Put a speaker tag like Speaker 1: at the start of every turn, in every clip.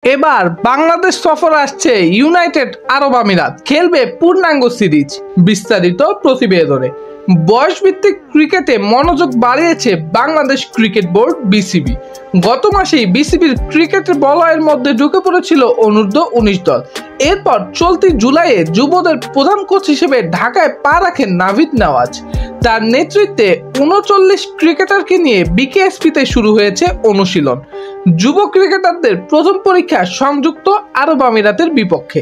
Speaker 1: এবার বাংলাদেশ সফর আসছে ইউনাইটেড আরব আমিরাত, খেলবে পূর্ণাঙ্গ সিরিজ। বিস্তারিত প্রতিবেদনে। বয়সভিত্তিক ক্রিকেটে মনোযোগ বাড়িয়েছে বাংলাদেশ ক্রিকেট বোর্ড বিসিবি। গত মাসেই বিসিবির ক্রিকেটের বলয়ের মধ্যে ঢুকে পড়েছিল অনূর্ধ্ব-19 দল। এরপর চলতি জুলাইয়ে যুবদের প্রধান কোচ হিসেবে ঢাকায় পা রাখেন নাভিদ নেওয়াজ। তার নেতৃত্বে ৩৯ ক্রিকেটারকে নিয়ে বিকেএসপিতে শুরু হয়েছে অনুশীলন। যুব ক্রিকেটারদের প্রথম পরীক্ষা সংযুক্ত আরব আমিরাতের বিপক্ষে।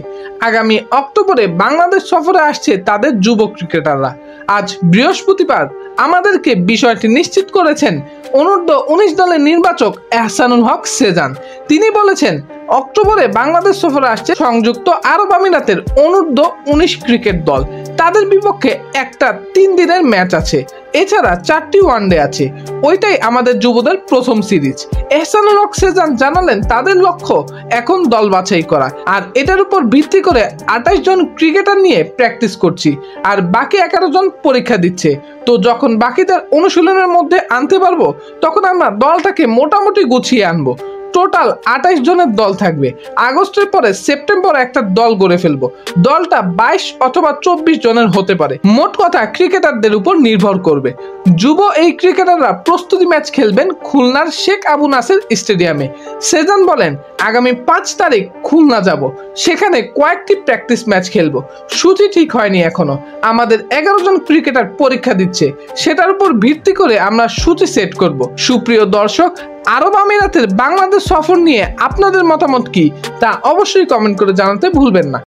Speaker 1: আগামী অক্টোবরে বাংলাদেশ সফরে আসছে তাদের যুব ক্রিকেটাররা। আজ বৃহস্পতিবার আমাদেরকে বিষয়টি নিশ্চিত করেছেন অনূর্ধ্ব-19 দলের নির্বাচক এহসানুল হক সেজান। তিনি বলেছেন, অক্টোবরে বাংলাদেশ সফরে আসছে সংযুক্ত আরব আমিরাতের অনূর্ধ্ব-19 ক্রিকেট দল। তাদের বিপক্ষে একটা 3 দিনের ম্যাচ আছে, এছাড়া 4টি ওয়ানডে আছে। ওইটাই আমাদের যুবদের প্রথম সিরিজ। এহসানুল হক সেজান জানালেন, তাদের লক্ষ্য এখন দল বাছাই করা, আর এটার উপর ভিত্তি করে 28 জন ক্রিকেটার নিয়ে প্র্যাকটিস করছি, আর বাকি 11 জন পরীক্ষা দিচ্ছে। তো যখন বাকিদের অনুশীলনের মধ্যে আনতে পারবো, তখন আমরা দলটাকে মোটামুটি গুছিয়ে আনবো। টোটাল 28 জনের দল থাকবে। আগস্টের পরে সেপ্টেম্বরে একটা দল গড়ে ফেলবো। দলটা 22 অথবা 24 জনের হতে পারে। মোট কথা ক্রিকেটারদের উপর নির্ভর করবে। যুব এই ক্রিকেটাররা প্রস্তুতি ম্যাচ খেলবেন খুলনার শেখ আবু নাসের স্টেডিয়ামে। সেজান বলেন, আগামী 5 তারিখ খুলনা যাব, সেখানে কয়েকটি প্র্যাকটিস ম্যাচ খেলবো। সূচি ঠিক হয়নি এখনো। আমাদের 11 জন ক্রিকেটার পরীক্ষা দিচ্ছে, সেটার উপর ভিত্তি করে আমরা সূচি সেট করব। সুপ্রিয় দর্শক, আরব আমিরাতের বাংলাদেশ সফর নিয়ে আপনাদের মতামত কি তা অবশ্যই কমেন্ট করে জানাতে ভুলবেন না।